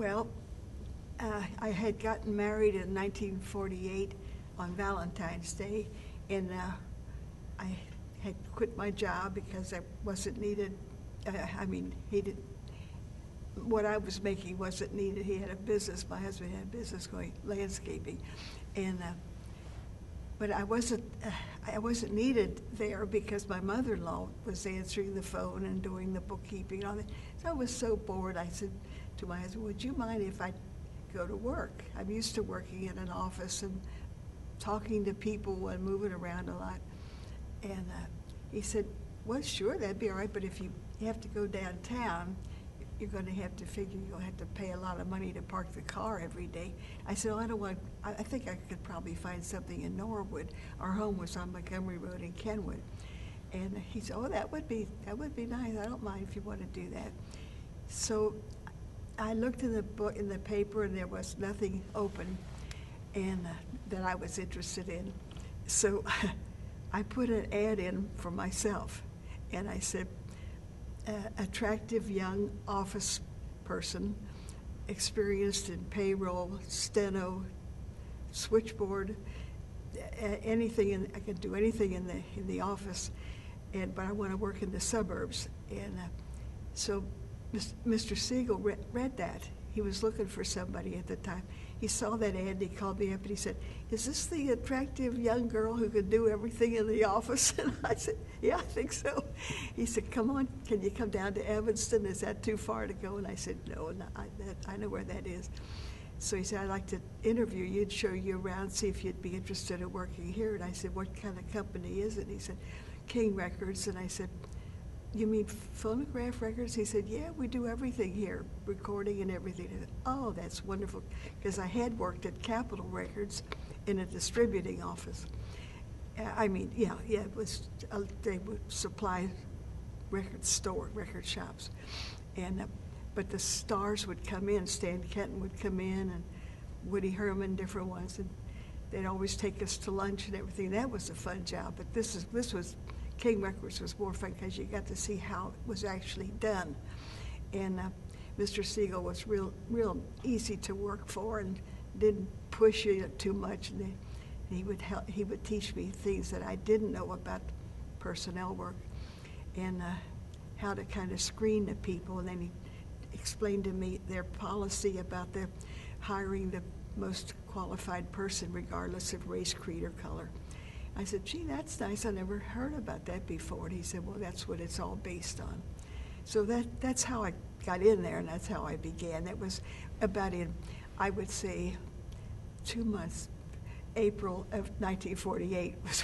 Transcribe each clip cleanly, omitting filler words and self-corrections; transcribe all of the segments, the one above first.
Well, I had gotten married in 1948 on Valentine's Day, and I had quit my job because I wasn't needed. He did what I was making wasn't needed. He had a business. My husband had a business going landscaping, and but I wasn't needed there because my mother-in-law was answering the phone and doing the bookkeeping and all that. So I was so bored. I said to my husband, "Would you mind if I go to work? I'm used to working in an office and talking to people and moving around a lot." And he said, "Well, sure, that'd be all right, but if you have to go downtown, you're going to have to figure you'll have to pay a lot of money to park the car every day." I said, "Oh, I don't want, I think I could probably find something in Norwood." Our home was on Montgomery Road in Kenwood. And he said, "Oh, that would be nice. I don't mind if you want to do that." So I looked in the paper, and there was nothing open and that I was interested in. So I put an ad in for myself, and I said, attractive young office person, experienced in payroll, steno, switchboard, anything. I could do anything in the office, but I want to work in the suburbs. And so Mr. Siegel read that. He was looking for somebody at the time. He saw that ad, and he called me up and he said, "Is this the attractive young girl who could do everything in the office?" And I said, "Yeah, I think so." He said, "Come on, can you come down to Evanston? Is that too far to go?" And I said, "No, I know where that is." So he said, "I'd like to interview you and show you around, see if you'd be interested in working here." And I said, "What kind of company is it?" And he said, "King Records." And I said, "You mean phonograph records?" He said, "Yeah, we do everything here, recording and everything." I said, "Oh, that's wonderful," because I had worked at Capitol Records in a distributing office. It was they would supply record shops, and but the stars would come in. Stan Kenton would come in, and Woody Herman, different ones, and they'd always take us to lunch and everything. That was a fun job, but this was. King Records was more fun because you got to see how it was actually done. And Mr. Siegel was real easy to work for and didn't push you too much. And he would teach me things that I didn't know about personnel work and how to kind of screen the people. And then he explained to me their policy about their hiring the most qualified person regardless of race, creed, or color. I said, "Gee, that's nice. I never heard about that before." And he said, "Well, that's what it's all based on." So that's how I got in there, and that's how I began. That was about in, I would say, 2 months. April of 1948 was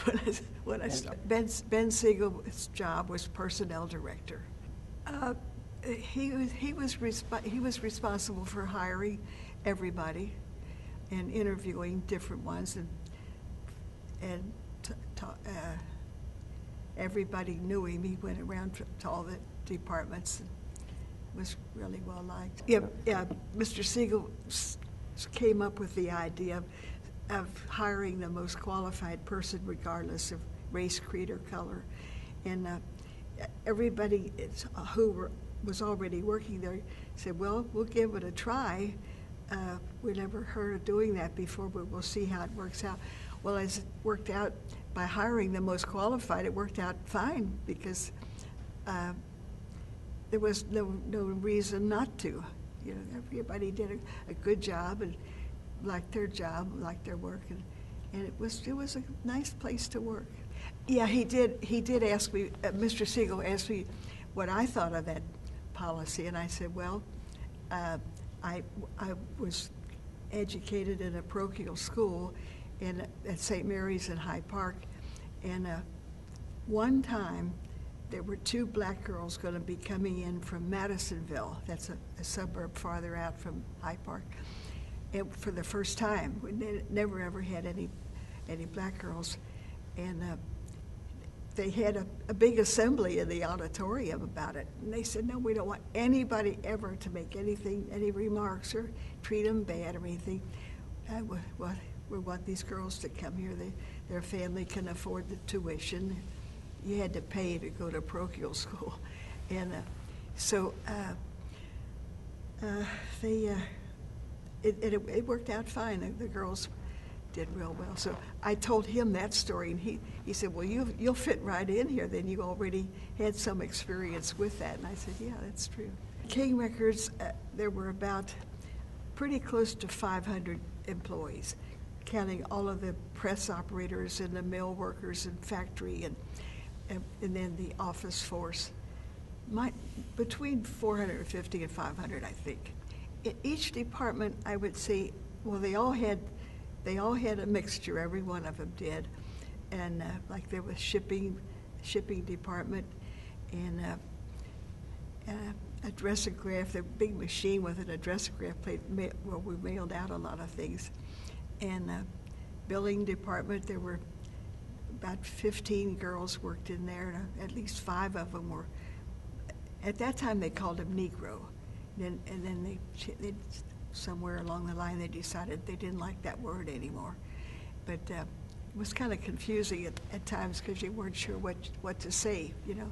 when I started. Ben Siegel's job was personnel director. He was responsible for hiring everybody and interviewing different ones, and everybody knew him. He went around to all the departments and was really well liked. Yeah, Mr. Siegel came up with the idea of hiring the most qualified person regardless of race, creed, or color. And everybody who was already working there said, "Well, we'll give it a try. We never heard of doing that before, but we'll see how it works out." Well, as it worked out, by hiring the most qualified, it worked out fine because there was no reason not to. You know, everybody did a good job and liked their job, liked their work, and it was a nice place to work. Yeah, he did ask me. Mr. Siegel asked me what I thought of that policy, and I said, "Well, I was educated in a parochial school at St. Mary's in Hyde Park, and one time there were 2 black girls going to be coming in from Madisonville. That's a suburb farther out from Hyde Park. And for the first time, we never ever had any black girls, and they had a big assembly in the auditorium about it. And they said, "No, we don't want anybody ever to make any remarks or treat them bad or anything. We want these girls to come here. Their family can afford the tuition. You had to pay to go to parochial school." And so they it worked out fine. The girls did real well. So I told him that story, and he said, well, you'll fit right in here. Then you already had some experience with that. And I said, yeah, that's true. King Records, there were about pretty close to 500 employees, counting all of the press operators and the mill workers and factory and then the office force. Between 450 and 500, I think. In each department, I would say, well, they all had a mixture. Every one of them did, and like there was shipping department, and a addressograph, the big machine with an addressograph plate where we mailed out a lot of things, and billing department. There were about 15 girls worked in there, and at least 5 of them were. At that time, they called them Negro, and then they somewhere along the line they decided they didn't like that word anymore. But it was kind of confusing at times because you weren't sure what to say, you know.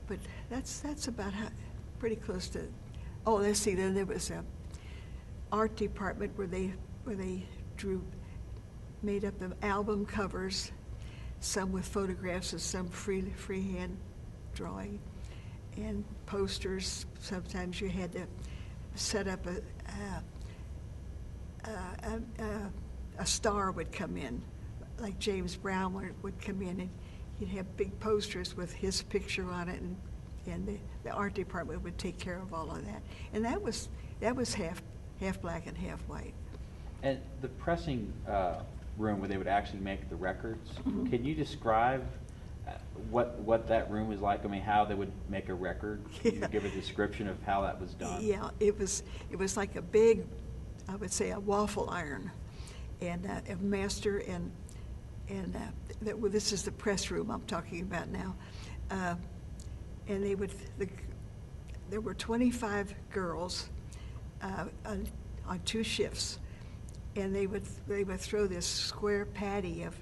But that's about how, pretty close to. Oh, let's see. Then there was a art department where they made up the album covers, some with photographs and some freehand drawing. And posters. Sometimes you had to set up a star would come in, like James Brown would come in, and he'd have big posters with his picture on it, and the art department would take care of all of that. And that was half black and half white. And the pressing room where they would actually make the records, Mm-hmm. Can you describe what that room was like? I mean, how they would make a record? Can you give a description of how that was done? Yeah, it was like a big, I would say, a waffle iron, and a master and well, this is the press room I'm talking about now, and there were 25 girls on 2 shifts, and they would throw this square patty of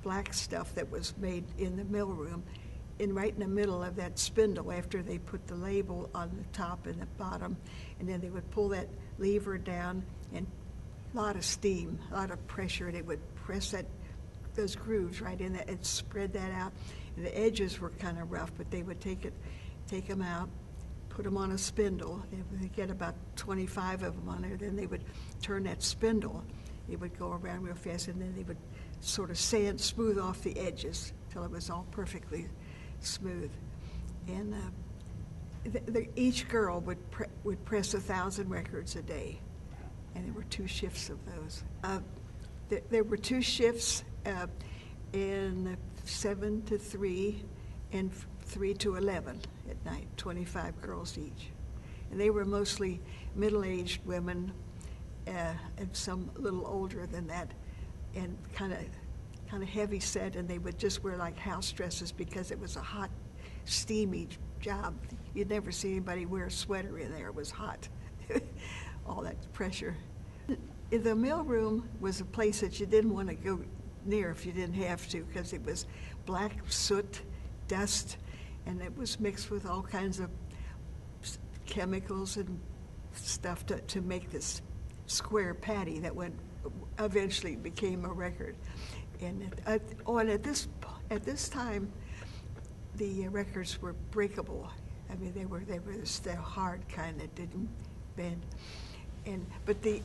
black stuff that was made in the mill room, right in the middle of that spindle after they put the label on the top and the bottom, and then they would pull that lever down, and a lot of steam, a lot of pressure, and it would press those grooves right in that and spread that out. And the edges were kind of rough, but they would take them out, put them on a spindle. They would get about 25 of them on there. Then they would turn that spindle. It would go around real fast, and then they would sort of smooth off the edges till it was all perfectly smooth. And each girl would press 1,000 records a day, and there were 2 shifts of those. There were 2 shifts in 7 to 3 and 3 to 11 at night, 25 girls each. And they were mostly middle-aged women, and some a little older than that, and kind of heavy set, and they would just wear like house dresses because it was a hot, steamy job. You'd never see anybody wear a sweater in there. It was hot, all that pressure. The mill room was a place that you didn't want to go near if you didn't have to, because it was black soot, dust, and it was mixed with all kinds of chemicals and stuff to make this square patty that eventually became a record. And at this time, the records were breakable. I mean, they were the hard kind that didn't bend. But the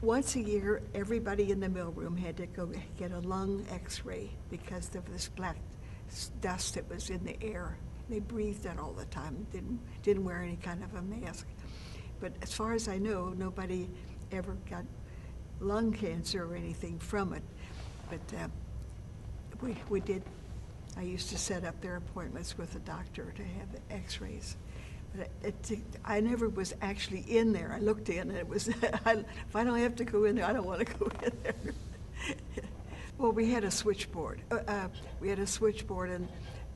once a year, everybody in the mill room had to go get a lung X-ray because of this black dust that was in the air. They breathed it all the time. Didn't wear any kind of a mask. But as far as I know, nobody ever got lung cancer or anything from it. But we did. I used to set up their appointments with a doctor to have the X-rays. But I never was actually in there. I looked in, and it was. If I don't have to go in there, I don't want to go in there. Well, we had a switchboard. And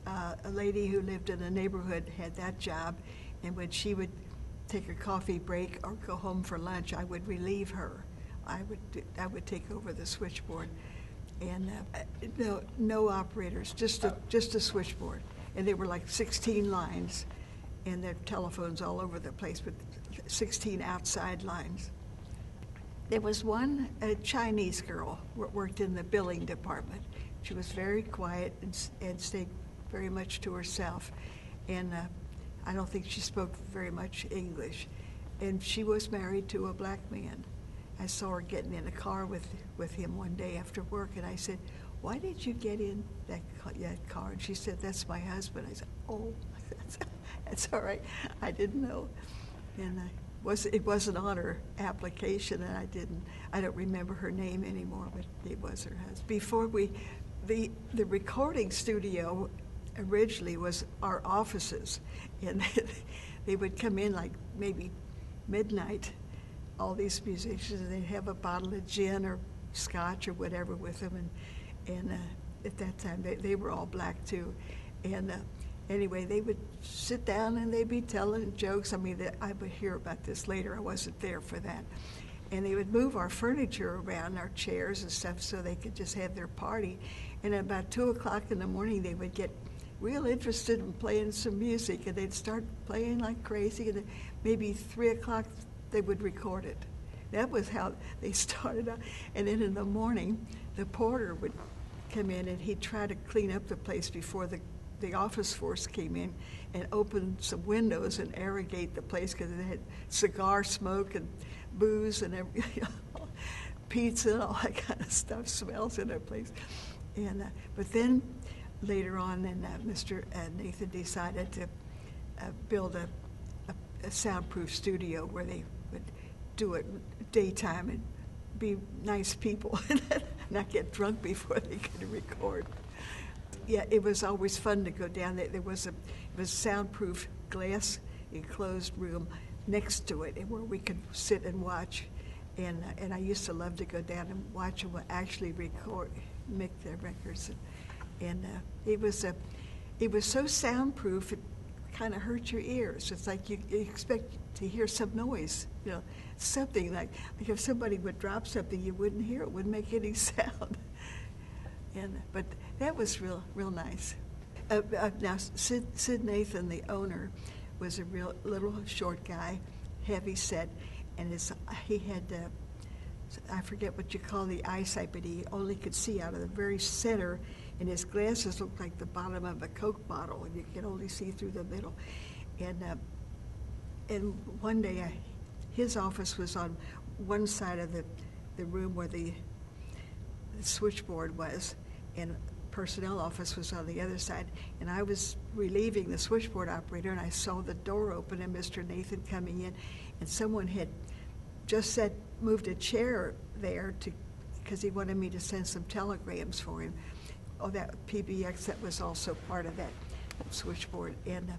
a lady who lived in the neighborhood had that job, and when she would take a coffee break or go home for lunch, I would relieve her. I would take over the switchboard, and no operators, just a switchboard, and there were like 16 lines, and there were telephones all over the place. But 16 outside lines. There was one Chinese girl who worked in the billing department. She was very quiet and stayed very much to herself. And I don't think she spoke very much English. And she was married to a black man. I saw her getting in a car with him one day after work, and I said, "Why did you get in that car?" And she said, "That's my husband." I said, "Oh, that's all right. I didn't know." And it wasn't on her application, and I don't remember her name anymore, but it was her husband. Before the recording studio originally was our offices, and they would come in like maybe midnight, all these musicians, and they'd have a bottle of gin or scotch or whatever with them, and at that time they were all black too, and anyway, they would sit down and they'd be telling jokes. I mean, I would hear about this later. I wasn't there for that. And they would move our furniture around, our chairs and stuff, so they could just have their party. And at about 2 o'clock in the morning, they would get real interested in playing some music, and they'd start playing like crazy. And maybe 3 o'clock, they would record it. That was how they started out. And then in the morning, the porter would come in, and he'd try to clean up the place before the office force came in and opened some windows and irrigate the place, because it had cigar smoke and booze and pizza and all that kind of stuff smells in that place. And but then later on, Mr. Nathan decided to build a soundproof studio where they would do it daytime and be nice people and not get drunk before they could record. Yeah, it was always fun to go down there. It was a soundproof glass enclosed room next to it, where we could sit and watch. And I used to love to go down and watch them actually make their records. And it was so soundproof, it kind of hurt your ears. It's like you expect to hear some noise, something like if somebody would drop something, you wouldn't hear it, wouldn't make any sound. But that was real nice. Now, Sid Nathan, the owner, was a real little short guy, heavy set, and he had, I forget what you call the eyesight, but he only could see out of the very center, and his glasses looked like the bottom of a Coke bottle, and you could only see through the middle. And one day, his office was on one side of the room where the switchboard was, and personnel office was on the other side. And I was relieving the switchboard operator, and I saw the door open and Mr. Nathan coming in, and someone had just moved a chair there because he wanted me to send some telegrams for him. Oh, that PBX, that was also part of that switchboard. And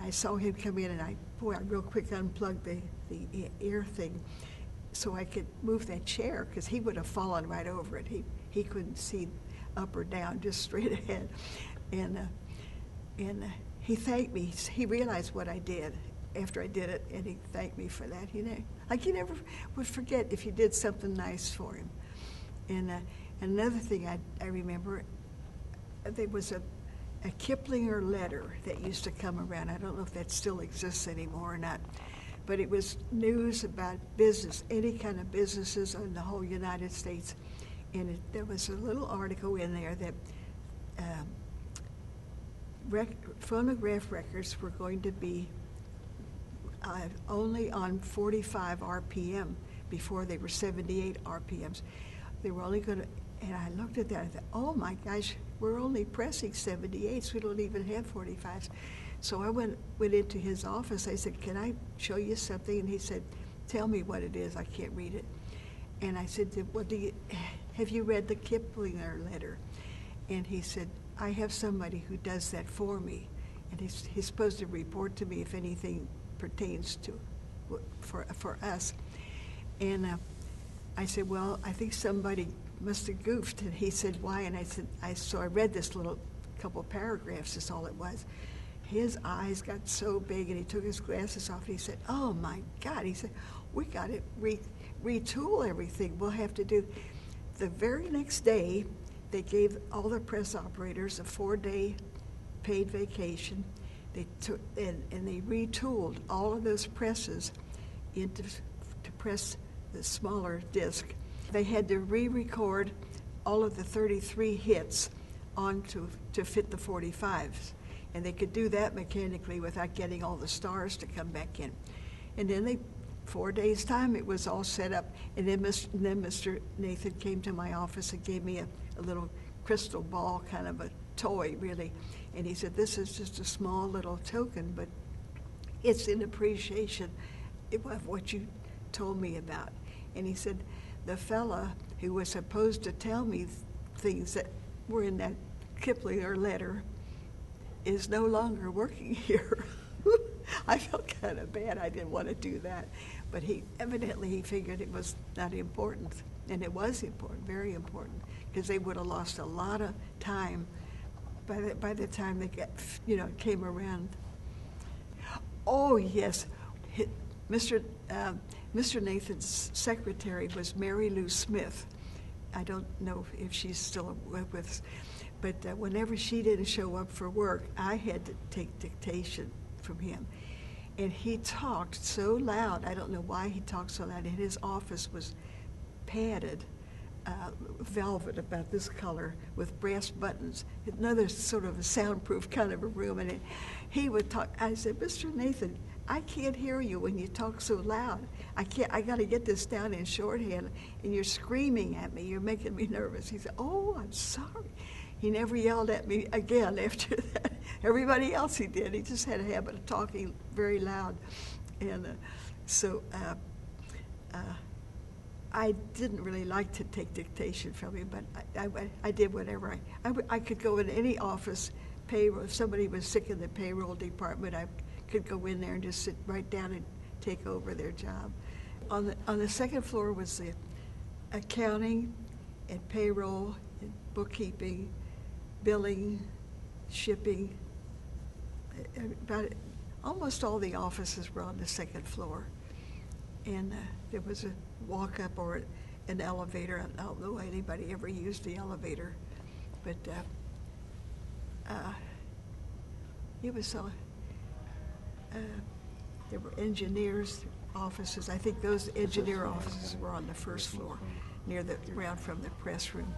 I saw him come in, and I real quick unplugged the ear thing so I could move that chair, because he would have fallen right over it. He couldn't see up or down, just straight ahead. And he thanked me. He realized what I did after I did it, and he thanked me for that. Like he never would forget if you did something nice for him. And another thing I remember, there was a Kiplinger letter that used to come around. I don't know if that still exists anymore or not. But it was news about business, any kind of businesses in the whole United States. And there was a little article in there that phonograph records were going to be only on 45 RPM before they were 78 RPMs. They were only going to, and I looked at that and thought, oh my gosh, we're only pressing 78s. We don't even have 45s. So I went into his office. I said, can I show you something? And he said, tell me what it is. I can't read it. And I said, well, have you read the Kiplinger letter? And he said, I have somebody who does that for me. And he's supposed to report to me if anything pertains to for us. And I said, well, I think somebody must have goofed. And he said, why? And I said, so I read this little couple paragraphs, that's all it was. His eyes got so big, and he took his glasses off, and he said, oh my God. He said, we got to retool everything. We'll have to do. The very next day, they gave all the press operators a 4-day paid vacation. They took and they retooled all of those presses to press the smaller disc. They had to re-record all of the 33 hits to fit the 45s. And they could do that mechanically without getting all the stars to come back in. And then 4 days' time, it was all set up. And then Mr. Nathan came to my office and gave me a little crystal ball, kind of a toy, really. And he said, this is just a small little token, but it's in appreciation of what you told me about. And he said, the fella who was supposed to tell me things that were in that Kiplinger letter is no longer working here. I felt kind of bad. I didn't want to do that. But he figured it was not important. And it was important, very important, because they would have lost a lot of time by the time they came around. Oh, yes. Mr. Nathan's secretary was Mary Lou Smith. I don't know if she's still with us. But whenever she didn't show up for work, I had to take dictation from him. And he talked so loud. I don't know why he talked so loud. And his office was padded, velvet about this color with brass buttons. Another sort of a soundproof kind of a room. And he would talk. I said, Mr. Nathan, I can't hear you when you talk so loud. I got to get this down in shorthand. And you're screaming at me. You're making me nervous. He said, oh, I'm sorry. He never yelled at me again after that. Everybody else he did. He just had a habit of talking very loud. And so I didn't really like to take dictation from him, but I did whatever. I could go in any office, payroll. If somebody was sick in the payroll department, I could go in there and just sit right down and take over their job. On the second floor was the accounting and payroll and bookkeeping, billing, shipping. Almost all the offices were on the second floor. And there was a walk-up or an elevator. I don't know anybody ever used the elevator. But it was so... there were engineers' offices. I think those engineer offices were on the first floor, near the ground from the press room.